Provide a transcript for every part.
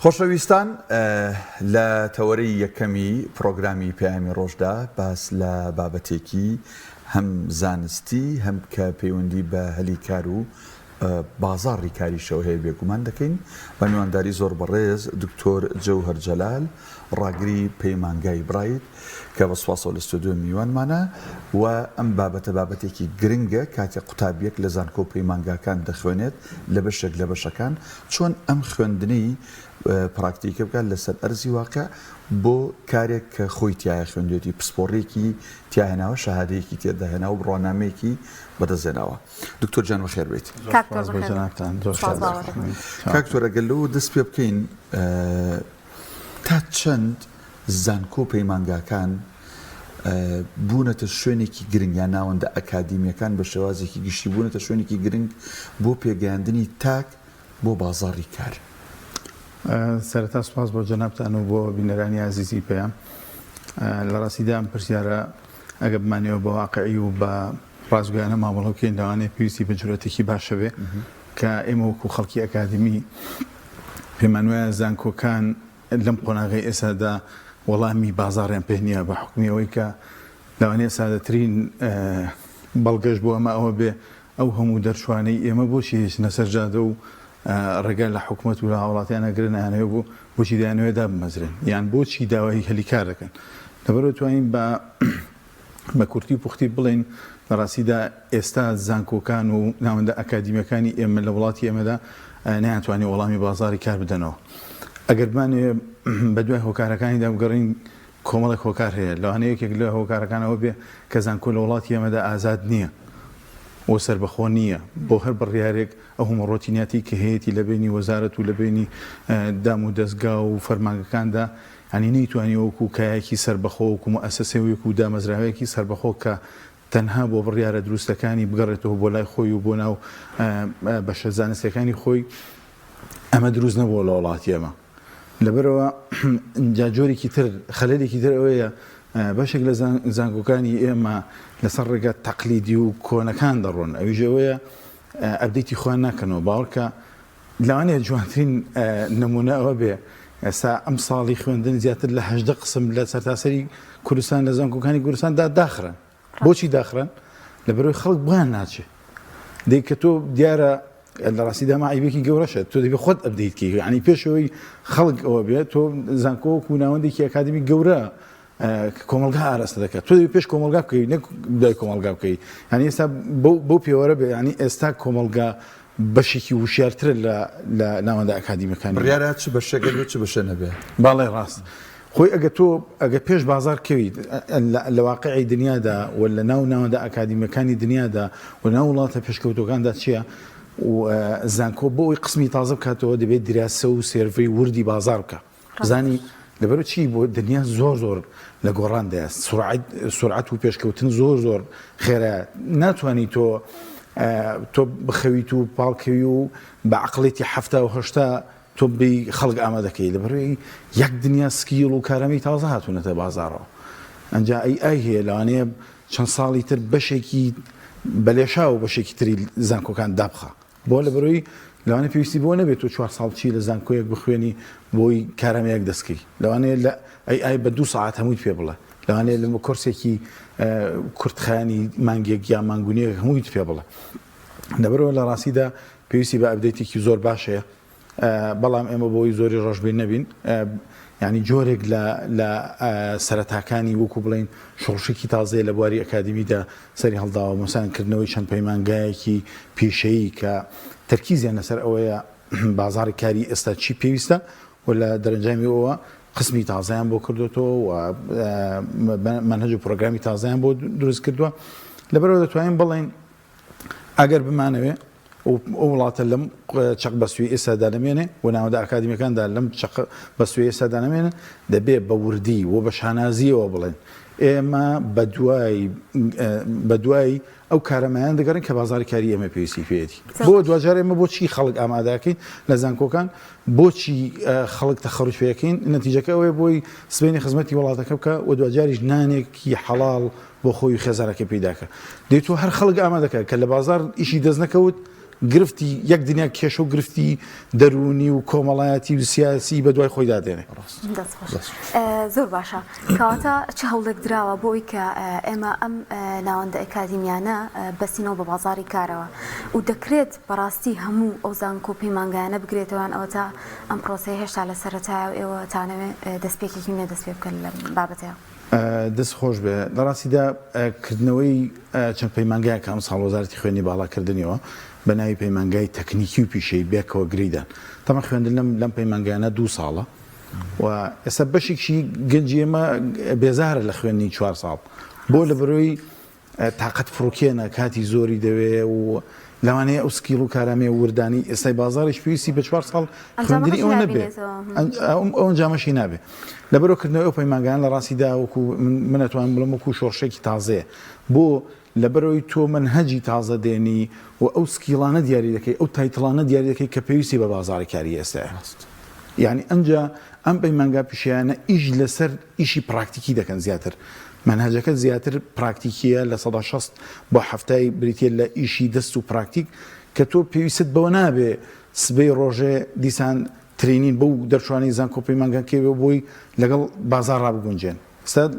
خۆشەویستان لە تەوەرەی یەکەمی پرۆگرامی پەیامی ڕۆژدا باس لە بابەتێکی هەم زانستی هەم کە پەیوەندی بە هەلیکار و بازاڕی کاریشەوە هەیە بێگومان دەکەین بە میوانداری زۆر بەڕێز دکتۆر جەوهەر جەلال ڕاگری پەیمانگای برایت کە بە سوپاسەوە لە ستودیۆ میوانمانە و ئەم بابەتە بابەتێکی گرنگە کاتێک قوتابیەک لە زانکۆ پەیمانگاکان دەخوێنێت لە بەشێک لە بەشەکان چۆن ئەم خوێندنەی پراکتیکە بکات لەسەر ئەرزی واقع بۆ کارێک کە خۆی تایە خوێندێتی پسپۆڕێکی تیاهێناوە شەهادەیەکی تێداهێناوە و ڕۆنامەیەکی بەدەستێناوە. دکتۆر جان بەخێر بێت. کاکتۆر ئەگەر لەوە دەست پێ بکەین تا چەند زانکۆ پەیمانگاکان بوونەتە شوێنێکی گرنگیان ناوەندە ئەکادیمیەکان بە شێوازێکی گشتی بوونەتە شوێنێکی گرنگ بۆ پێگەیاندنی تاک بۆ بازاڕی کار. سەرەتا سوپاس بۆ جەنابتان و بۆ بینەرانی عزیزی پێیان لە ڕاستیدا ئەم پرسیارە ئەگە بمانەوە بە واقعی و بە ڕازگویانە مامەڵەوەکەین لەوانەیە پێویستی بە جورەتێکی باشە بێ کە ئێمە وەکو خەڵکی ئەکادمی پێمان وایە زانکۆکان لەم قۆناغی ئێستادا وەڵامی بازاڕیان پێ نییە بە حکمیەوەی کە لەوانەیە سادەترین بەڵگەشت بۆ ئەمە ئەوە بێ ئەو هەموو دەرچوانەی ئێمە بۆچی هێچنە سەر جادە و ڕێگای لە حکوومەت و لە هاوڵاتیانە گرنیانەوە بۆ بۆچی دایانەوەدا بمەزرێن یان بۆچی داوای هەلیکار دەکەن لەبەرەوە توانین بە کورتی و پوختی بڵێن لە ڕاستیدا ئێستا زانکۆکان و ناوەندە ئەکادیمیەکانی ئێمە لە وڵاتی ئێمەدا نەیانتوانێت وەڵامی بازاڕی کار بدەنەوە. ئەگەر بمانێ بە دوای هۆکارەکانیدا بگەڕین کۆمەڵێک هۆکار هەیە لەوانەیە یەکێک لە هۆکارەکانەوە بێ کە زانکۆ لە وڵاتی ئێمەدا ئازاد نییە و سربەخۆ نییە بۆ هەر بڕیارێک ئەو هەموو ڕۆتیناتی کە هەیەی لە بینی وەزارەت و لە بینی دام و دەستگا و فەرمانگەکاندا هەنی نەیتوانی وەکو کایەکی سربەخۆ وەکو مؤسسەیەک و دامەزراوەیەکی سربەخۆ کە تەنها بۆ بڕیارە دروستەکانی بگەڕێتەوە بۆ لای خۆی و بۆ ناو بەشە زانستیەکانی خۆی ئەمە دروست نەبووە لە وڵاتی ئێمە. لەبەرەوە جاجۆرێکی تر خەلەلێکی تر ئەوەیە بەشێک لە زانکۆکانی ئێمە لەسەر ڕێگە تەقلیدی و کۆنەکان دەڕۆن ئەویژەوەیە ئەبدەیتی خۆیان ناکەنەوە باوەڕکە لەوانەیە جوانترین نمونە ئەوە بێ ئێستا ئەم ساڵی خوێندن زیاتر لە 18 قسم لە سەرتاسەری کوردستان لە زانکۆکانی کوردستاندا داخرن. بۆچی داخرن؟ لەبەرەوەی خەڵک بۆیان ناچێ دەی کە تۆ دیارە لە ڕاستیدا ماعیبێکی گەورەشە تۆ دەبێت خۆت ئەبدەیتکەی ینی پێشەوەی خەڵک ئەوە بێت تۆ زانکۆ و ناوەندێکی ئەکادمی گەورە کۆمەلگا ئاراستە دەکات تۆ دەبێت پێش کۆمەلگا بکەی نەک دوای کۆمەلگا بکەی ینی ئێستا بۆ پێوەرە بێ ینی ئێستا کۆمەلگا بەشێکی وشیارترە لە ناوەندە ئەکادیمیەکانی بڕیارە چ بەشێکە بێت چ بەشە نەبێ باڵێ ڕاست خۆی ئەگە پێش بازار کەویت لە واقعی دنیادا و لە ناوەندە ئەکادیمیەکانی دنیادا و ناو وڵاتە پێشکەوتەکاندا چییە و زانکۆ بۆ ئەوی قسمی تازە بکاتەوە دەبێت دیراسە و سێرڤەی وردی بازار بکە زانی لەبەرەوە چی بۆ دنیا زۆر لە گۆڕاندایە سورعەت و پێشکەوتن زۆر خێرە ناتوانانی تۆ بخەویت و پاڵکەوی و بە عەقڵێتی 70 تۆ بی خەڵک ئامادەکەی لەبەرەوەی یەک دنیا سکیل و کارەمەی تازە هاتوونەتە بازارەوە ئەنجا ئەی هەیە لەوانەیە چەند ساڵی تر بەشێکی بەلێشا و بەشێکی تری زانکۆکان دابخە بۆ لەبەرەوەی لەوانەیە پێویستی بۆ نەبێت تۆ 4 ساڵ چی لە زانکۆیەک بخوێنی بۆی کارەمەیەک دەستکەی لەوانەیە ئەی بە 2 ساعات هەمووی پێ بڵێ لەوانەیە لە کۆرسێکی کورتخانی مانگێک یا مانگونیەک هەموویت پێ بڵێ لەبەرەوە لە ڕاستیدا پێویستی بە ئەبدەیتێکی زۆر باشەیە بەڵام ئێمە بۆی زۆری ڕۆژبین نەبین ینی جۆرێک لە سەرەتاکانی وەکو بڵین شڕشێکی تازەیە لە بواری ئەکادمیدا سەری هەڵداوە مەسەلەنکردنەوەی چەند پەیمانگایەکی پێشەیی کە تەرکیزیان لەسەر ئەوەیە بازاڕی کاری ئێستا چی پێویستە و لە دەرەنجامی ئەوە قسمی تازایان بۆ کردوێتەوە و مەنهەج و پرۆگرامی تازایان بۆ دروست کردووە لەبەرەوە دەتوانین بڵین ئەگەر بمانەوێ ئەو وڵاتە لەم چەق بەسوی ئێستا دەمێنێ و ناوەندە ئەکادیمیەکاندا لەم چەق بەسوی ئێستا دەمێنن دەبێت بە وردی و بە شانازیەوە بڵێن ئێمە بە دوای ئەو کارەمایان دەگەڕین کە بازاری کاری ئێمە پێویستی پێێتی بۆ دوجار ئێمە بۆچی خەڵک ئامادەکەین لە زانکۆکان بۆچی خەڵک تەخەڕوجەکەین نەتیجەکە ئەوەیە بۆی سبەینی خزمەتی وڵاتەکە بکە و دوجاریش نانێکی حەڵاڵ بۆ خۆی خێزارەکە پیداکە دەیت تۆ هەر خەڵک ئامادەکە کە لە بازار ئیشی دەست نەکەوت گرفتی یەک دنیا کێشە و گرفتی دەرونی و کۆمەڵایەتی و سیاسی بە دوای خۆی دادێنێ. زۆر باشە کەواتە چه هەوڵێک درراوە بۆی کە ئێمە ئەم ناوەندە ئەکادیمیانە بەسینەوە بە بازاری کارەوە و دەکرێت بەڕاستی هەموو ئەو زانکۆ پەیمانگایانە بگرێتەوەن ئەوە تا ئەم پرۆسەی هێشتا لە سەرەتایە و ئێوە تانەوێت دەستپێکێکی نێ دەست پێ بکەن لە بابەتەیە. دەست خۆش بێ لە ڕاستیدا کردنەوەی چەند پەیمانگایە کە ئەم ساڵ وەزارەتی خوێنی باڵاکردنیەوە بە ناوی پەیمانگای تەکنیکی و پیشەی بێکەوە گریدان تەمە خوێندن لەم پەیمانگایانە 2 ساڵە و ئێستا بەشێکی گەنجی ئێمە بێزارە لە خوێندنی 4 ساڵ بۆ لە بەرۆی تااقەت فڕۆکێنە کاتی زۆری دەوێ و لەوانەیە ئەو سکیل و کارامێ وردانی ئێستای بازاڕیش پێویستی بە 4 ساڵ خوێندنی ئەوە نەبێت ئەو ئەنجامەشی نابێت لە بەرەوکردنەوەی ئەو پەیمانگایان لە ڕاستیدا وەکو من ئەتوانم بڵم وەکو شۆڕشێکی تازەیە بۆ لەبەرەوەی تۆ منهەجی تازە دێنی و ئەو سکیلانە دیاری دەکەی ئەو تایتڵانە دیاری دەکەی کە پێویستی بە بازاری کاری ئێستاە یعنی ئەنجا ئەم پەیمانگا پیشیانە ئیش لەسەر ئیشی پراکتیکی دەکەن زیاتر منهجەکە زیاتر پراکتیکیە لە 160 بۆ هەفتای بریتە لە ئیشی دەست و پراکتیک کە تۆ پێویست بەوە نابێ سبەی ڕۆژێ دیسان ترینین بەو دەرچوانی زانکۆ پەیمانگا کێوێ بۆی لەگەڵ بازار ڕابگونجێن سەد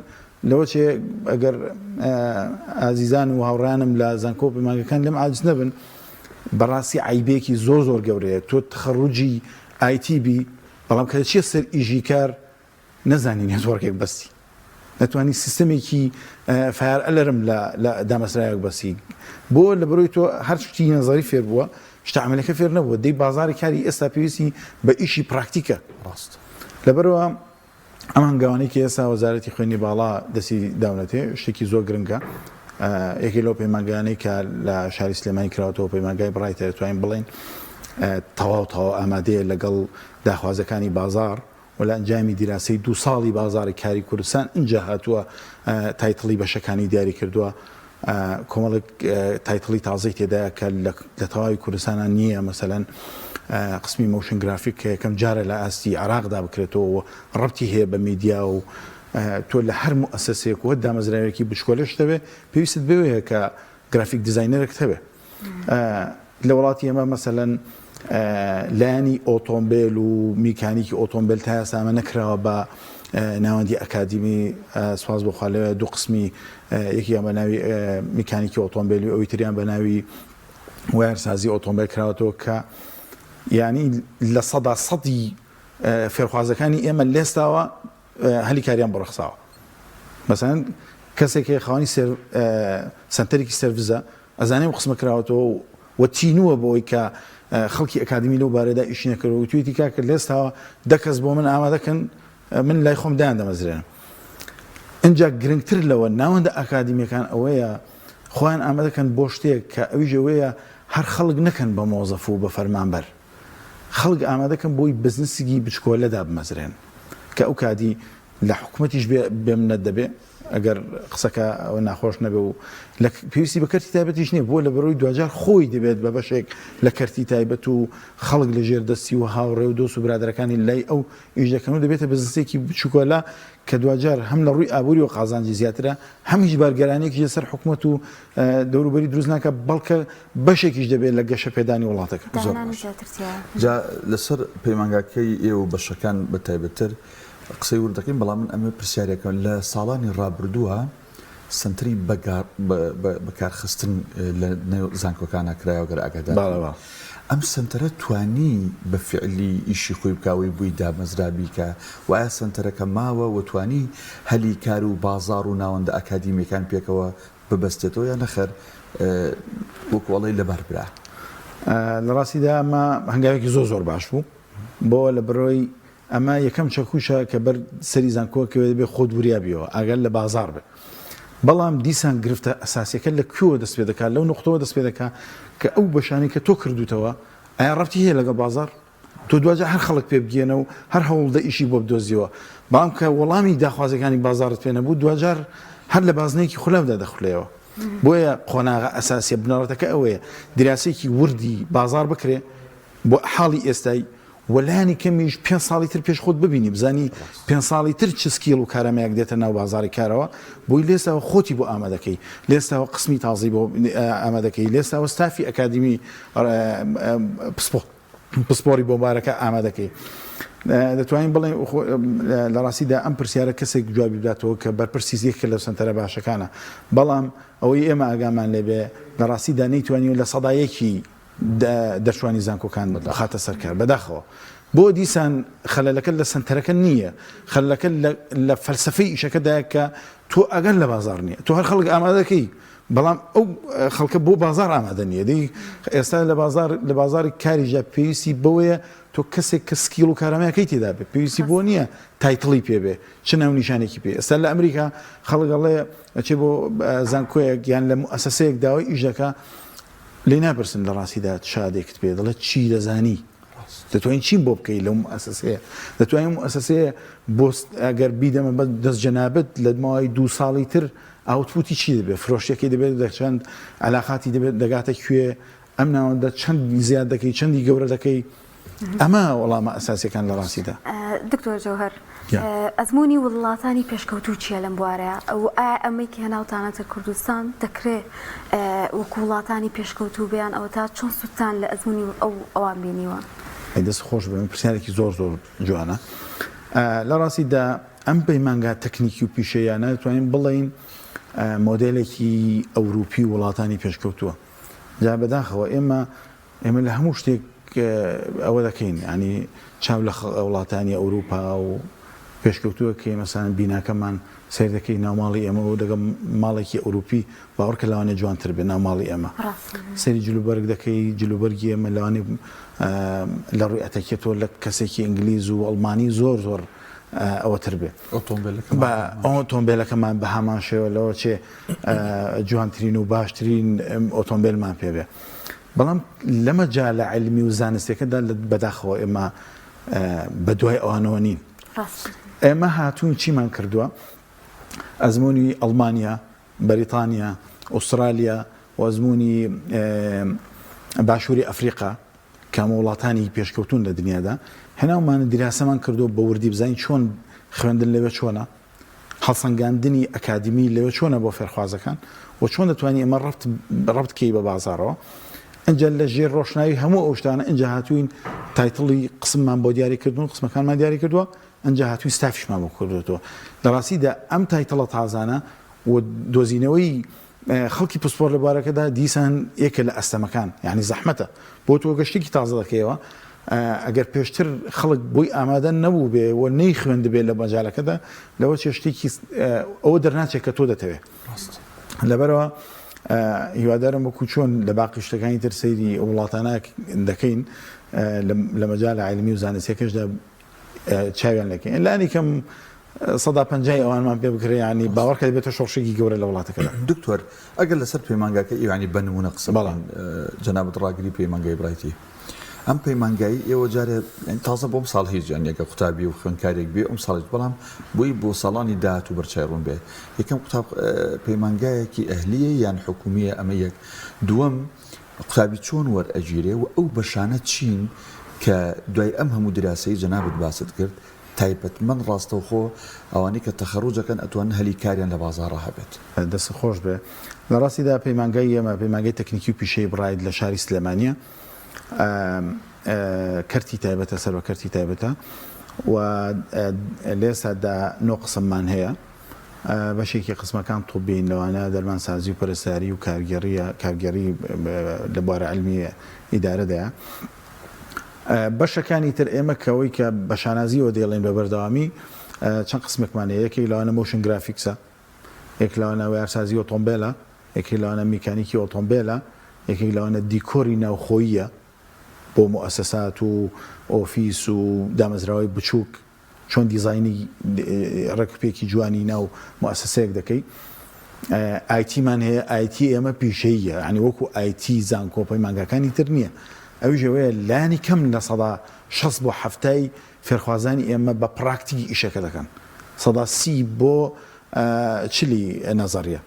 لەوە چێ ئەگەر ئازیزان و هاوڕانم لە زانکۆ پەیمانگەکان لەم عاجز نەبن بەڕاستی عیبێکی زۆر گەورەیە تۆ تخەڕوجی ئایتیبی بەڵام کە چیە سەر ئیژی کار نەزانی نێتوەرکێک بەستی نتوانی سیستمێکی فایار ئەلەرم لە دامەزرایەک بەسی بۆ لە بەرۆی تۆ هەر شتی نەزاری فێر بووە شتە عملەکە فێر نەبووە دەی بازاری کاری ئێستا پێویستی بە ئیشی پراکتیکە ڕاست لەبەرەوە ئەم هەنگاوانەی کە ئێستا وەزارەتی خوێنی باڵا دەستی داونەتێ شتێکی زۆر گرنگە یەکێک لەو پەیمانگایانەی کە لە شاری سلێمانی کراوەتەوە پەیمانگای بڕایتە دەتوانین بڵێن تەواو ئامادەیە لەگەڵ داخوازەکانی بازار و لە ئەنجامی دیراسی 2 ساڵی بازاری کاری کوردستان اینجا هاتووە تایتڵی بەشەکانی دیاری کردووە کۆمەڵک تایتڵی تازەی تێدایە کە لە تەواوی کوردستانە نییە مەسەلەن قسمی موشن گرافیک کە یەکەم جارە لە ئاستی عراقدا بکرێتەوە ڕەبتی هەیە بە میدیا و تۆ لە هەر موسسەیەک و دامەزراوێکی بچکۆلەش دەبێ پێویست بوێ کە گرافیک دیزاینەرێک هەبێ لە وڵاتی ئێمە مەسەلەن لایانی ئۆتۆمبیل و میکانیکی ئۆتۆمبیل تا ئێستا نەکراوە بە ناوەندی ئەکادیمی سواز بۆخوا لەوێ 2 قسمی یەکیان بە ناوی میکانیکی ئۆتۆمبیل و ئەوی تریان بە ناوی وایرسازی ئۆتۆمبیل کراوەتەوە کە یعنی لە 100% فێرخوازەکانی ئێمە لێستاوە هەلی کاریان بڕەخساوە مەسەلەن کەسێکی خاوەنی سنتەرێکی سەرڤیزە ئەزانێ قسمە کراوەتەوە و تینووە بۆی کە خەڵکی ئەکادمی لەو بارەدا ئیشی نەکردەوە و توێتی کاکرد لێستاوە 10 کەس بۆ من ئامادەکەن من لای خۆم دایان دەمەزرێنم اینجا گرنگتر لەوە ناوەندە ئەکادیمیەکان ئەوەیە خۆیان ئامادەکەن بۆ شتێک کە ئەویش ئەوەیە هەر خەڵک نەکەن بە مۆزەف و بە فەرمانبەر خەڵک ئامادەکەن بۆی بزنسێکی بچکۆلەدا بمەزرێن کە ئەو کادی لە حکوومەتیش بێمنەت دەبێ ئەگەر قسەکە ئەوە ناخۆش نەبێ و لە پێویستی بە کەرتی تایبەتیش نییە بۆ لە بەرۆی دوجار خۆی دەبێت بە بەشێک لە کەرتی تایبەت و خەڵک لە ژێر دەستی و هاوڕێ و دۆست و برادەکانی لای ئەو ئیش دەکەن و دەبێتە بزنسێکی بچووکۆلا کە دوجار هەم لە ڕووی ئابووری و قازانجی زیاترە هەمیش بارگەرانێکی لەسەر حکوومەت و دەوروبەری دروست ناکە بەڵکە بەشێکیش دەبێت لە گەشە پێدانی وڵاتەکە جا لەسەر پەیمانگاکەی ئێوە بەشەکان بە تایبەتر قسەی وردەکەین بەڵام من ئەمە پرسیارەکەم لە ساڵانی ڕابردووە سنتری بەکارخستن لە زانکۆکانە کرایەوەگەر ئاگادار ئەم سنتەرە توانی بە فعلی ئیشی خۆی بکاوی بووی دامەزرابی کە وایە سنتەرەکە ماوە و توانی هەلی کار و بازار و ناوەندە ئەکادیمیەکان پێکەوە ببەستێتەوە یا نەخەر وەکوڵی لەبەر برا لە ڕاستیدا ئەمە هەنگاوێکی زۆر باش بوو بۆ لە بڕۆی ئەمە یەکەم چەکوشە کە بەر سەری زانکۆکەوێت بێ خۆت وریابیەوە ئەگەر لە بازار بێ بەڵام دیسان گرفتە ئەساسیەکە لە کوێوە دەست پێ دەکات لەو نقطەوە دەست پێ دەکات کە ئەو بەشانی کە تۆ کردوتەوە ئایا ڕەبتی هەیە لەگە بازار تۆ دوجار هەر خەڵک پێ بگێنە و هەر هەوڵدە ئیشی بۆ بدۆزیەوە بەڵام کە وەڵامی داخوازەکانی بازارت پێ نەبوو دوجار هەر لە بازنەیەکی خولەودا دەخولێەوە بۆیە قۆناغە ئەساسیە بنەڕەتەکە ئەوەیە دراسێکی وردی بازار بکرێ بۆ حاڵی ئێستای وەلایانی کەمیش 5 ساڵی تر پێش خۆت ببینی بزانی 5 ساڵی تر چ سکیل و کارەمەیەک دێتە ناو بازاری کارەوە بۆی لێستاوە خۆتی بۆ ئامادەکەی لێستاوە قسمی تازی بۆ ئامادەکەی لێستاوە ستافی ئەکادمی پسپۆری بۆمبارەکە ئامادەکەی دەتوانین بڵێ لە ڕاستیدا ئەم پرسیارە کەسێک جوابی بداتەوە کە بەرپرسیزیەکە لەو سنتەرە باشەکانە بەڵام ئەوەی ئێمە ئاگامان لێبێ لە ڕاستیدا نەیتوانین لە سەدایەکی دەرچوانی زانکۆکان خاتە سەرکار بەداخەوە بۆ دیسان خەلەلەکە لە سنتەرەکە نییە خەلەکە لە فەلسفەی ئیشەکەدایە کە تۆ ئەگەر لە بازار نییە تۆ هەر خەڵک ئامادەکەی بەڵام ئەو خەڵکە بۆ بازار ئامادە نییە دەی ئێستا لە بازاری کاریژە پێویستی بەوەیە تۆ کەسێک کە سکیل و کارەمەکەی تێدا بێت پێویستی بۆ نییە تایتڵی پێبێ چ ناو نیشانێکی پێ ئێستا لە ئەمریکا خەڵگەڵێ ئەچێ بۆ زانکۆیەک یان لە مؤسسەیەک داوای ئیش دەکا لێ ناپرسن لە ڕاستیدا شادێکت پێ دەڵێت چی دەزانی دەتوانین چیم بۆ بکەیت لەو مؤسسەیە دەتوانین مؤسسەیە بۆ ئەگەر بیدەمە بە دەست جەنابەت لە ماوەی 2 ساڵی تر ئاوتپوتی چی دەبێت فرۆشتێکی دەبێت دەچەند علاقاتی دەبێت دەگاتە کوێ ئەم ناوەندە چەند زیاد دەکەی چەندی گەورە دەکەی ئەمە وەڵامە ئەساسیەکان لە ڕاستیدا دکتۆر جەوهەر ئەزمموی وڵاتانی پێشکەوتوو چیە لەم بوارەیە ئەو ئەمەی کە هێناوتانەتە کوردستان دەکرێت وەکو وڵاتانی پێشکەوتوو بیان ئەوە تا چۆن سووتان لە ئەزمموی ئەوان بینیوە دەست خۆش بن پرسیارێکی زۆر جوانە لە ڕاستیدا ئەم پەیمانگا تەکنیکی و پیشەیانە دەتوانین بڵین مۆدلێکی ئەوروپی وڵاتانی پێشکەوتووە جا بەداخەوە ئێمە لە هەموو شتێک ئەوە دەکەین ینی چاو لە وڵاتانی ئەوروپا و پێشکەوتووە کە مەسان بیناکەمان سیر دەکەی ناوماڵی ئێمە و دەگەم ماڵێکی ئەوروپی باوەڕکە لەوانێ جوانتر بێ ناوماڵی ئێمە سەری جلوبەرگ دەکەی جلوبەرگی ئێمە لەوانێ لە ڕووی ئەتەکێتەوە لە کەسێکی ئینگلیز و ئەڵمانی زۆر ئەوەتر بێ ئۆتۆمبیلەکەمان بە هەمان شێوە لەوە چێ جوانترین و باشترین ئۆتۆمبیلمان پێبێ بەڵام لەمە جا لە علمی و زانستێکەدا بەداخەوە ئێمە بە دوای ئەوانەوە نین ئێمە هاتوون چیمان کردووە ئەزمموی ئەڵمانیا بەریتانیا ئوسترالیا و ئەزمموی باشووری ئەفریقا کام وڵاتانی پێشکەوتون لە دنیادا هێناومانە دیراسەمان کردو بە وردی بزانین چۆن خوێندن لەوێ چۆنە هەڵسەنگاندنی ئەکادمی لەوێ چۆنە بۆ فێرخوازەکان و چۆن دەتوانین ئێمە ڕەبتکەی بە بازارەوە ئەنجا لە ژێر ڕۆشناوی هەموو ئەو شتانە ئەنجا هاتوین تایتڵی قسممان بۆ دیاری کردوون قسمەکانمان دیاری کردووە ئەنجا هاتووی ستافیشمان بۆ کردوێتەوە لە ڕاستیدا ئەم تایتڵە تازانە و دۆزینەوەی خەڵکی پسپۆر لە بارەکەدا دیسان یەکە لە ئەستەمەکان یعنی زەحمەتە بۆ تۆ گەشتێکی تازە دەکەیەوە ئەگەر پێشتر خەڵک بۆی ئامادە نەبوو بێ و نەی خوێن دەبێت لە مەجالەکەدا لەوە چێشتێکی ئەوە دەرناچێت کە تۆ دەتەوێت لەبەرەوە هیوادارم وەکو چۆن لە باقی شتەکانی تر سەیری وڵاتانە دەکەین لە مەجالە علمی و زانستیەکەشدا چاویان لەکەین لانی کەم 150 ئەوانمان پێ بکرێ ینی باوەڕکە دەبێتە شۆڕشێکی گەورە لە وڵاتەکەدا دکتۆر ئەگەر لەسەر پەیمانگاکە ئیوانی بنمونە قسە بەڵام جەنابەت ڕاگری پەیمانگای برایتی ئەم پەیمانگایی ئێوە جارێ تازە بۆم ساڵ هیچ یانیەکە قوتابی و خوێندکارێک بێ ئەم ساڵێت بەڵام بۆی بۆ ساڵانی داهات و بەرچای ڕوون بێ یەکەم قوتاب پەیمانگایەکی ئەهلیە یان حکومیە ئەمە یەک دووەم قوتابی چۆن وەرئەگیرێ و ئەو بەشانە چین کە دوای ئەم هەموو دراسەی جەنابەت باست کرد تایبەتمەند ڕاستەوخۆ ئەوانەی کە تەخەڕوجەکەن ئەتوانن هەلی کاریان لە بازاڕە هەبێت دەست خۆش بێ لە ڕاستیدا پەیمانگای ئێمە پەیمانگای تەکنیکی و پیشەی بڕاید لە شاری سلێمانیە کەرتی تایبەتە سەر بە کەرتی تایبەتە و لێسادا 9 قسممان هەیە بەشێکی قسمەکان تۆبین لەوانە دەرمانسازی و پەرستاری و کارگەری لە بوارە علمی ئیدارەدایە بەشەکانی تر ئێمە کەوەی کە بە شانازیەوە دێڵێن بە بەردەوامی چەند قسمێکمان هەیە یەکێک لەوانە مۆشن گرافیکسە یەک لەوانە وەرسازی ئۆتۆمبیلە یەکێک لەوانە میکانیکی ئۆتۆمبیلە یەکێک لەوانە دیکۆری ناوخۆییە بۆ مؤسسات و ئۆفیس و دامەزراوەی بچووک چۆن دیزاینی ڕێکوپێکی جوانی ناو مؤسسەیەک دەکەی ئایتیمان هەیە ئایتی ئێمە پیشەیە ینی وەکو ئایتی زانکۆ پەیمانگاکانی تر نییە ئەوی ژەوەیە لانی کەم لە 60 بۆ 70 فێرخوازانی ئێمە بە پراکتیکی ئیشەکە دەکەن 30 بۆ 40 نەزەریە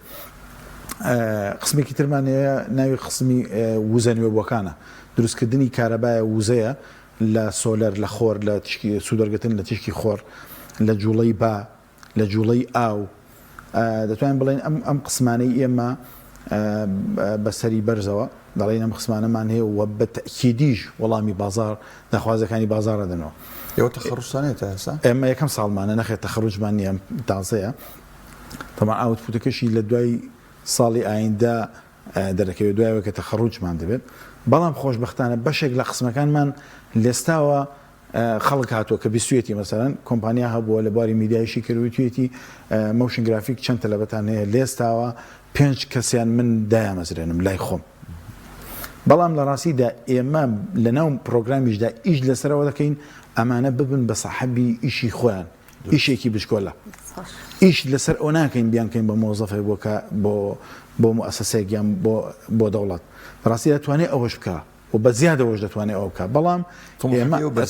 قسمێکی ترمان هەیە ناوی قسمی وزە نوێبووەکانە دروستکردنی کارەبایە وزەیە لە سۆلەر لە خۆر لە تشکی سوودەرگتن لە تشکی خۆر لە جوڵەی با لە جوڵەی ئاو دەتوانین بڵێن ئەم قسمانەی ئێمە بەسەری بەرزەوە دەڵێن ئەم قسمانەمان هەیە و بە تەکیدیش وەڵامی بازار داخوازەکانی بازارە دەنەوە. ئێوە تەخەڕوسانێتە ئێستا؟ ئێمە یەکەم ساڵمانە نەخێت تەخەڕوجمان نیە تازەیە. تەمان ئاوتپوتەکەشی لە دوای ساڵی ئایندا دەرەکەوێت دوایەوە کە تەخەڕوجمان دەبێت. بەڵام خۆشبەختانە بەشێک لە قسمەکانمان لێستاوە خەڵک هاتووە کە بیستوێتی مەسەرەن کۆمپانیا هەبووە لە باری میدیایشی کردوێتی مۆشن گرافیک چەند تەلەبەتان هەیە لێستاوە 5 کەسیان من دایامەزرێنم لای خۆم. بەڵام لە ڕاستیدا ئێمە لە ناو پرۆگرامیشدا ئیش لەسەرەوە دەکەین ئەمانە ببن بە ساحەبی ئیشی خۆیان ئیشێکی بشکۆلە ئیش لەسەر ئەو ناکەین بیانکەین بە مۆزەفێک بۆ مؤسسەیەکیان بۆ دەوڵەت ڕاستی دەتوانێت ئەوەش بکە و بە زیادەوەش دەتوانێت ئەو بکە بەڵام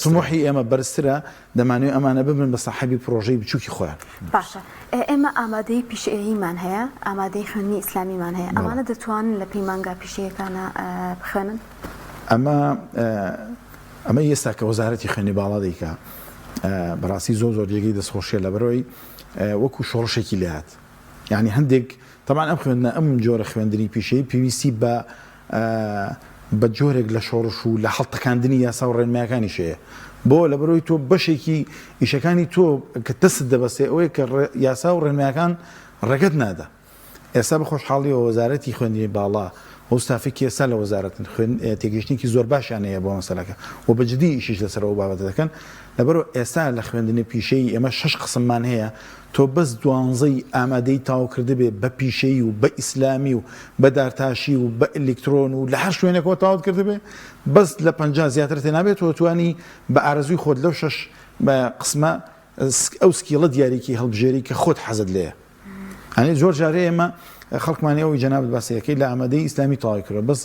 تموحی ئێمە بەرزترە دەمانوێت ئەمانە ببن بە ساحەبی پرۆژەی بچووکی خۆیان. باشە ئێمە ئامادەی پیشەییمان هەیە ئامادەی خوێندنی ئیسلامیمان هەیە ئەمانە دەتوانن لە پەیمانگا پیشەیەکانە بخوێنن؟ ئەمە ئێستا کە وەزارەتی خوێنی باڵا دەیکا بەڕاستی زۆر جێگەی دەستخۆشیە لەبەرەوەی وەکو شۆڕشێکی لات یعنی هەندێک طبعا ئەم خوێندنە ئەم جۆرە خوێندنی پیشەیی پێویستی بە جۆرێک لە شۆڕش و لە هەڵتەکاندنی یاسا و ڕێنمایەکانی شەیە بۆ لەبەرەوەی تۆ بەشێکی ئیشەکانی تۆ کە دەست دەبەستێ ئەوەیە کە یاسا و ڕێنمایەکان ڕێگەت نادا. ئێستا بە خۆشحاڵیەوە وەزارەتی خوێندنی باڵا هەستافێکی ئێستا لە وەزارەتن تێگەشتێکی زۆر باشیان هەیە بۆ مەسەلەکە و بەجددی ئیشیش لەسەرەوە بابەتە دەکەن لەبەرەوە ئێستا لە خوێندنی پیشەیی ئێمە 6 قسممان هەیە تۆ بەس 12 ئامادەی تاوکردە بێ بە پیشەیی و بە ئیسلامی و بە دارتاشی و بە ئەلکترۆن و لە هەر شوێنێکەوە تاوت کرده بێ بەس لە 50 زیاتر تێنابێت تۆ توانی بە ئارەزوی خۆت لەو 6 بە قسمە ئەو سکیڵە دیاریکی هەڵبژێری کە خۆت حەزت لێیە. ئەنی زۆر جارێ ئێمە خەڵکمانەوەی جەنابەت باسەکەی لە ئامادەی ئیسلامی تاوای کردە بەس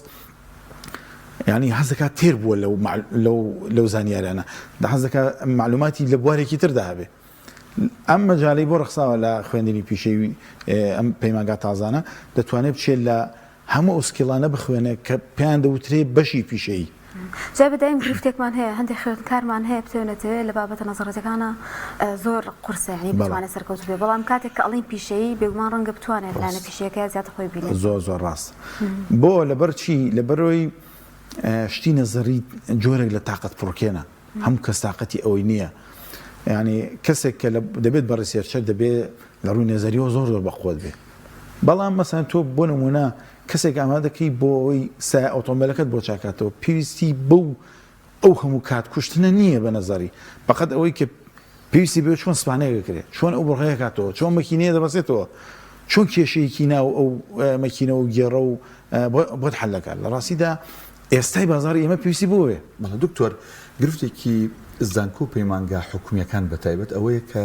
ینی حەزەکە تێر بووە لەو زانیاریانە حەزەکە معلوماتی لە بوارێکی تردا هەبێ. ئەم مەجاالەی بۆ ڕخساوە لە خوێندنی پیشەوی ئەم پەیمانگا تازانە دەتوانێت بچێت لە هەموو ئۆسکیڵانە بخوێنێ کە پێیان دەوترێ بەشی پیشەیی. جا بەدایم گرفتێکمان هەیە هەندێک خوێندکارمان هەیە بتوانێتەوە لە بابەتە نەزەڕەتەکانە زۆر قورسە ینی بتوانێت سەرکەوت بێ بەڵام کاتێک کە ئەڵین پیشەیی بێگومان ڕەنگە بتوانێت لایەنە پیشەیەکە زیاتر خۆی بینێت. زۆر ڕاست بۆ لەبەر چی لەبەرەوەی شتی نەزەری جۆرێک لە تااقەت پڕکێنە هەموو کەس تااقەتی ئەوەی نییە ینی کەسێک کە دەبێت بە ڕسێرچەر دەبێت لە ڕووی نێزەریەوە زۆر بەخۆت بێ بەڵام مەسەن تۆ بۆ نمونە کەسێک ئامادەکەی بۆ ئەوی سای ئۆتۆمبیلەکەت بۆ چاکاتەوە پێویستی بەو ئەو هەموو کات کوشتنە نییە بە نەزاری بەقەت ئەوەی کە پێویستی بێت چۆن سپانەیەکرێت چۆن ئەو بڕغەیە کاتەوە چۆن مەکینەیە دەبەسێتەوە چۆن کێشەیەکی ناو ئەو مەکینە و گێڕە و بۆت حەلەکە لە ڕاستیدا ئێستای بازاری ئێمە پێویستی بۆوێ. بەڵام دکتۆر گرفتێکی زانکۆ و پەیمانگا حکومیەکان بەتایبەت ئەوەیە کە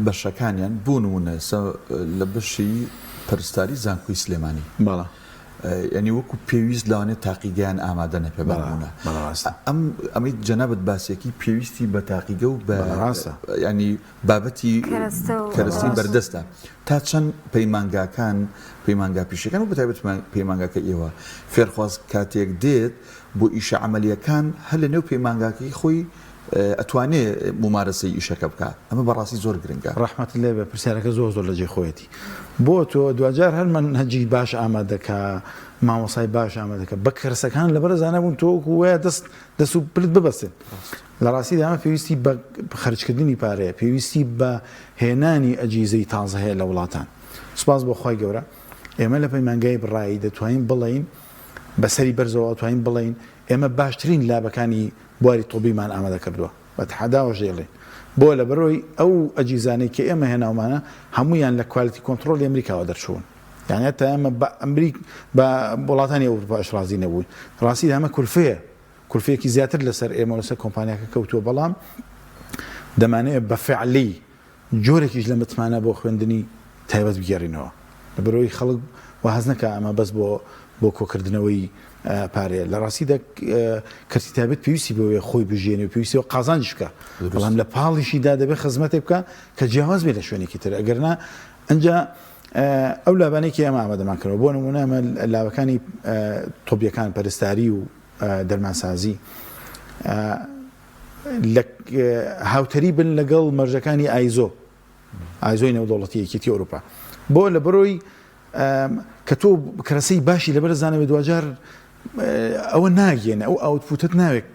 بەشەکانیان بۆ نمونە لە بەشی پەرستاری زانکۆی سلێمانی باڵا ینی وەکو پێویست لەوانێت تاقیگەیان ئامادە نەپێ بەڕونە ئەمەی جەنابەت باسێکی پێویستی بە تاقیگە و بە ینی بابەتی کەرەستی بەردەستە تا چەند پەیمانگاکان پەیمانگا پیشەکان و بەتایبەت پەیمانگاکە ئێوە فێرخواز کاتێک دێت بۆ ئیشە عملیەکان هەر لە نێو پەیمانگاکەی خۆی ئەتوانێ ممارەسەی ئیشەکە بکە ئەمە بەڕاستی زۆر گرنگە. ڕەحمەت لێ بە پرسیارەکە زۆر لە جێ خۆیەتی بۆ تۆ دوجار هەر منهەجی باش ئامادەکە مامۆسای باش ئامادەکە بە کەرسەکان لەبەر زانەبوون تۆ وایە دەست و پلت ببەسێت لە ڕاستیدا ئەمە پێویستی بە خەرجکردنی پارەیە پێویستی بە هێنانی ئەجیزەی تازە هەیە لە وڵاتان. سوپاس بۆ خۆی گەورە ئێمە لە پەیمانگای بڕایی دەتوانین بڵین بەسەری بەرزەوە ئەتوانین بڵین ئێمە باشترین لابەکانی بواری تۆبیمان ئامادە کردووە بە تحداوەش دێڵێن بۆ لەبەرەوەی ئەو ئەجیزانەی کە ئێمە هێناومانە هەمویان لە کوالیتی کۆنتترۆلی ئەمریکاوە دەرچوون یعنی تا ئەمە بە ئەمریک بە وڵاتانی ئەوروپاش ڕازی نەبووین ڕاستی ئەمە کورفەیەکی زیاتر لەسەر ئێمە لەسەر کۆمپانیاکە کەوتووە بەڵام دەمانەیە بە فعلی جۆرێکیش لە متمانە بۆ خوێندنی تایبەت بگەڕینەوە لەبەرەوەی خەڵک واز نەکە ئەمە بەس بۆ کۆکردنەوەی پارەیە لە ڕاستیدا کەرتی تایبەت پێویستی بۆیە خۆی بژێنێ و پێویستیەوە قازانجی بکە بەڵام لە پاڵیشیدا دەبێت خزمەتێک بکە کە جیاواز بێت لە شوێنێکی تر ئەگەرنا ئەنجا ئەو لابانێکی ئەمە ئامادەمان کردەوە بۆ نمونە ئەمە لاوەکانی تۆبیەکان پەرستاری و دەرمانسازی هاوتەری بن لەگەڵ مەرجەکانی ئایزۆی نێودەوڵەتی یەکێتی ئەوروپا بۆ لە بەرۆی کە تۆ کەرەسەی باشی لەبەر زانەوێت دوجار ئەوە ناگێنە ئەو ئاوتپوتت ناوێت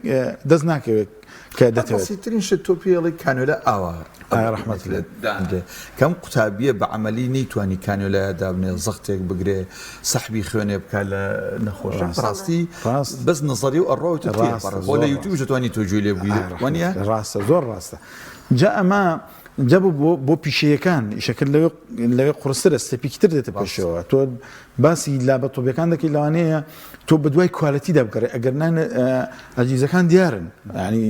دەست ناکەوێت کە دەتەوێت بەسیترین شت تۆ پێڵی کانۆلە ئاوا ڕەحمەت لێت کەم قوتابیە بە عملی نەیتوانی کانۆلایە دابنێ زەختێک بگرێ سەحبی خوێنێ بکە لە نەخۆشە ڕاستی بەس نەزەری و ئەڕۆیتە بۆ لە یوتیوب دەتوانی تۆ گوێ لێ بگویت وانە ڕاستە زۆر ڕاستە جا ئەمە جا بۆ پیشەیەکان ئیشەکەت لەوێ قورسرە سەپیکتر دێتە پێشەوە تۆ باسی لابەتۆبیەکان دەکەی لەوانەیە تۆ بە دوای کوالەتیدا بگەڕێ ئەگەر ئەجیزەکان دیارن ینی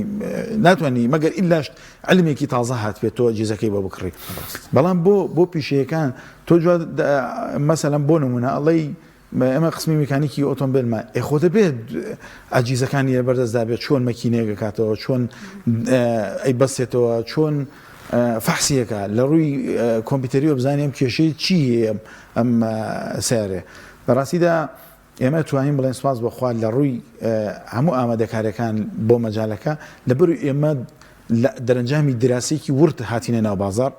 ناتوانانی مەگەر ئیلاش علمێکی تازە هات بێت تۆ ئەجیزەکەی بۆ بکڕی بەڵام بۆ پیشەیەکان تۆ مەسەلەن بۆ نمونە ئەڵەی ئەمە قسمی میکانیکی ئۆتۆمبیلمە ئێخۆتە بێت ئەجیزەکانی بەردەستدا بێت چۆن مەکینەیە کاتەوە چۆن ئەی بەسێتەوە چۆن فەحسیەکە لە ڕووی کۆمپیوتەری و بزانیم کێشەی چی ئەم سیارێ بەڕاستیدا ئێمە توانین بڵێن سپاس بەخوا لە ڕووی هەموو ئامادەکاریەکان بۆ مەجالەکە لەبەر ئێمە دەرەنجامی دراسێکی ورد هاتینە ناو بازار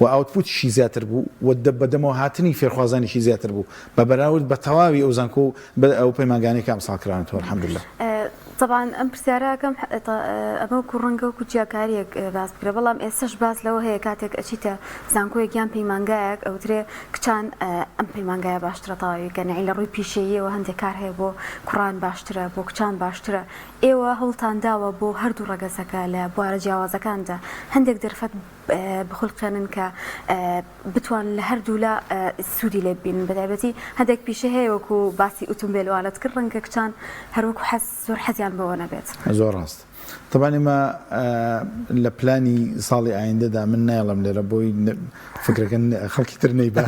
و ئاوتپوتیشی زیاتر بوو و بەدەمەوە هاتنی فێرخوازانیشی زیاتر بوو بە بەراورد بە تەواوی ئەو زانکۆ ئەو پەیمانگانەی ئەمساڵکرانەوە الحەمدولله طبعا ئەم پرسیارەکەم ئەمە ڕەنگە و کوچیاکاریەک باس بکرێ بەڵام ئێستش باس لەوە هەیە کاتێک ئەچیتە زانکۆیەک یان پەیمانگایەک ئەوترێ کچان ئەم پەیمانگایە باشترە تاویکە نەی لە ڕووی پیشەییەوە هەندێک کار هەیە بۆ کوڕان باشترە بۆ کچان باشترە ئێوە هەوڵتان داوە بۆ هەردوو ڕەگەزەکە لە بوارە جیاوازەکاندا هەندێک دەرفەت بخڵقێنن کە بتوان لە هەردوو لە سوودی لێ ببین بەتایبەتی هەندێک پیشە هەیە وەکو باسی ئۆتۆمبیلوانت کرد ڕەنگە کچان هەروەکو زۆر حەزیان بەوە نەبێت زۆر ڕاست طبعا ئێمە لە پلانی ساڵی ئایندەدا من ناڵم لێرە بۆی فکرەکەن خەڵکی تر نەیبا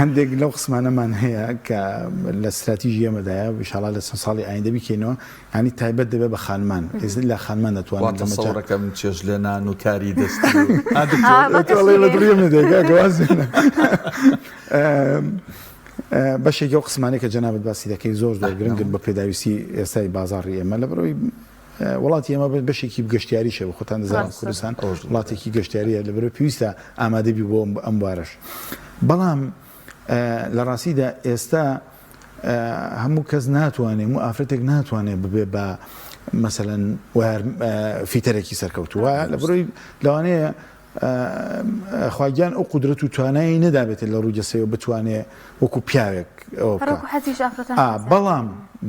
هەندێک لەو قسمانەمان هەیە کە لە استراتیژی ئێمەدایە ئینشاڵڵا لە ساڵی ئایندە بیکەینەوە ینی تایبەت دەبێت بە خانمان لە خانمان دەتوانێت تەسەوڕەکەم چێژ لێ نان و کاری دەست لە دڵێمە دێگا گوازێنە بەشێکی ئەو قسمانەی کە جەنابەت باسی دەکەی زۆر گرنگن بە پێداویستی ئێستای بازاڕی ئێمە لە بەرەوەی وڵاتی ئێمە بەشێکی گەشتیاریشە بە خۆتان دەزانن کوردستان وڵاتێکی گەشتیاریە لە بەرەوەی پێویستە ئامادەبی بۆ ئەم بارەش بەڵام لە ڕاستیدا ئێستا هەموو کەس ناتوانێت و ئافرەتێک ناتوانێت ببێ بە مەسەلەن فیتەرێکی سەرکەوتو وایە لە بەرەوەی لەوانەیە خواگیان ئەو قودرەت و توانایی نەدابێتێت لە ڕووی جەسەیەوە بتوانێت وەکو پیاوێک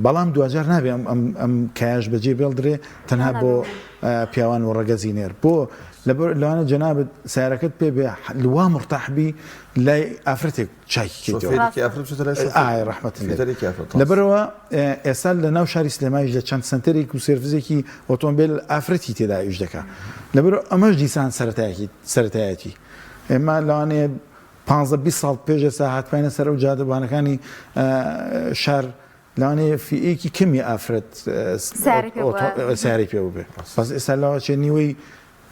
بەڵام دوجار نابێ ئەم کایش بەجێ بێڵدرێ تەنها بۆ پیاوان و ڕەگەزی نێر بۆ لەوانە جەنابەت سیارەکەت پێ بێ لوا مرتاحبی لای ئافرەتێک ڕەحمەت لەبەرەوە ئێستا لە ناو شاری سلێمانیش لە چەند سنتەرێک و سێرڤیزێکی ئۆتۆمبیل ئافرەتی تێدا ئیش دەکا لەبەرەوە ئەمەش دیسان سەرەتایەتی ئێمە لەوانەیە 15-20 ساڵ پێش ئێستا هاتپاینە سەر ئەو جادەبانەکانی شار لەوانەیە فیئێکی کەمی ئافرەت سیاری پێ بێ بەس ئێستا لەوە چێ نیوەی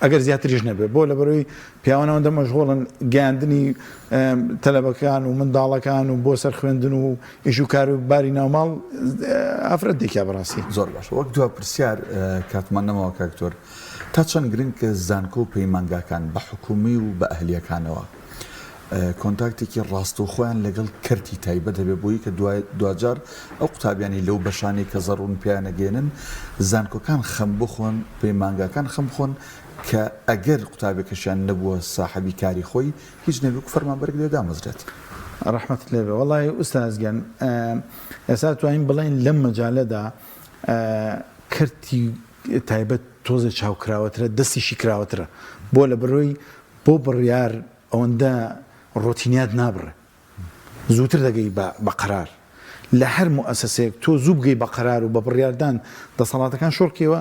ئەگەر زیاتریش نەبێت بۆ لە بەرەوەی پیاوانەوەندە مەشغوڵن گەاندنی تەلەبەکان و منداڵەکان و بۆ سەر خوێندن و ئیش و کار و باری ناوماڵ ئافرەت دێکیا بەڕاستی زۆر باش وەک دو پرسیار کاتمان نەمەوە کاکتۆر تا چەند گرنگ کە زانکۆ و پەیمانگاکان بە حکومی و بە ئەهلیەکانەوە کۆنتاکتێکی ڕاستەوخۆیان لەگەڵ کەرتی تایبەت دەبێت بۆی کە دوجار ئەو قوتابیانی لەو بەشانەی کە زەڕون پیانەگەێنن زانکۆکان خەم بخۆن پەیمانگاکان خەم بخۆن کە ئەگەر قوتابێکەشیان نەبووە ساحەبی کاری خۆی هیچ نەبێت و فەرمانبەرێک لێ دامەزرێت ڕەحمەت لێ بێ وەڵی ئوستازگیان ئێستا توانین بڵێن لەم مەجالەدا کەرتی تایبەت تۆزە چاوکراوەترە دەستیشی کراوەترە بۆ لە بەرۆی بۆ بڕیار ئەوەندە ڕۆتینیات نابڕێ زووتر دەگەی بە قەرار لە هەر موئەسەسەیەک تۆ زوو بگەی بە قەرار و بە بڕیاردان دەسەڵاتەکان شۆڕکەوە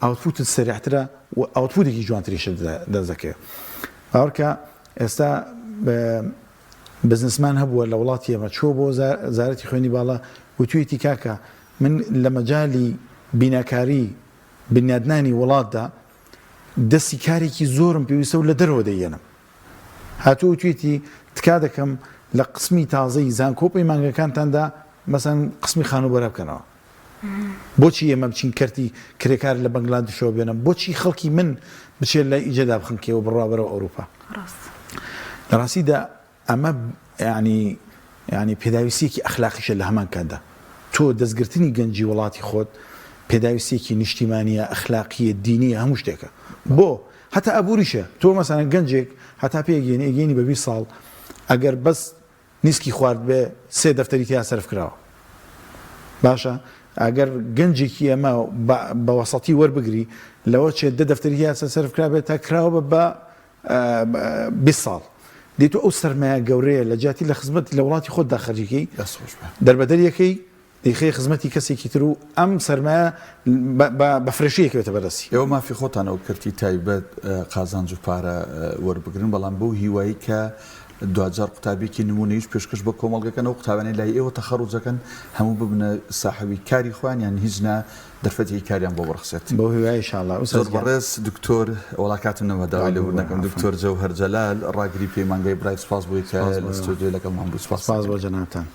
ئاوتپوتت سەریعترە و ئاوتپوتێکی جوانتریشە دەزەکەوێت باوەڕکە ئێستا بزنسمان هەبووە لە وڵاتی ئێمە چۆ بۆ وەزارەتی خوێنی باڵا وتوێتی کاکە من لە مەجالی بیناکاری بنیادنانی وڵاتدا دەستی کارێکی زۆرم پێویستە و لە دەرەوە دەیێنم هاتووە توێتی تکا دەکەم لە قسمی تازەی زانکۆ پەیمانگەکانتاندا مەسەن قسمی خانوبەرە بکەنەوە بۆچی ئێمە بچین کەرتی کرێکار لە بەنگلادێشەوە بێنم بۆچی خەڵکی من بچێت لە ئیجەدا بخنکەوە بڕابەرەوە ئەوروپا لە ڕاستیدا ئەمە ینی پێداویستێکی ئەخلاقیشە لە هەمان کاتدا تۆ دەستگرتنی گەنجی وڵاتی خۆت پێداویستێکی نیشتیمانیە ئەخلاقیە دینیە هەموو شتێکە بۆ هەتا ئەبووریشە تۆ مەسەڵەن گەنجێک هەتا پێگەێنی بە 20 ساڵ ئەگەر بەس نیسکی خوارد بێ 3 دەفتەری تیا سەرف کراوە باشە ئەگەر گەنجێکی ئەمە بە وەسەڵی وەربگری لەوە چێت 10 دەفتەری تیا سەرف کرابێت تا کراوە بە 20 ساڵ دێت ئەو سەرمایە گەورەیە لە جاتی لە خزمەت لە وڵاتی خۆت داخەرجیکەی دەربەدەریەکەی دەیخی خزمەتی کەسێکی تر و ئەم سەرمایە بە فرێشەیەکەوێتە بەدەستی ئێوە مافی خۆتانەوە کردی تایبەت قازانج و پارە وەربگرن بەڵام بەو هیوایی کە دوجار قوتابێکی نمونەیش پێشکەش بە کۆمەڵگەکەنەوە قوتابانەی لای ئێوە تەخەڕوجەکەن هەموو ببنە ساحەوی کاری خۆیان یان هیچ دەرفەتی کاریان بۆ بڕخسێت بۆ هیوای ئینشاءالله زۆر بەڕێز دکتۆر وڵاکاتم نەمەداوای لەبوونەکەم دکتۆر جەوهەر جەلال ڕاگری پەیمانگەی برای سپاس بووی کە لە ستودیۆ لەگەڵمان بوو سپاس بۆ جەنابتان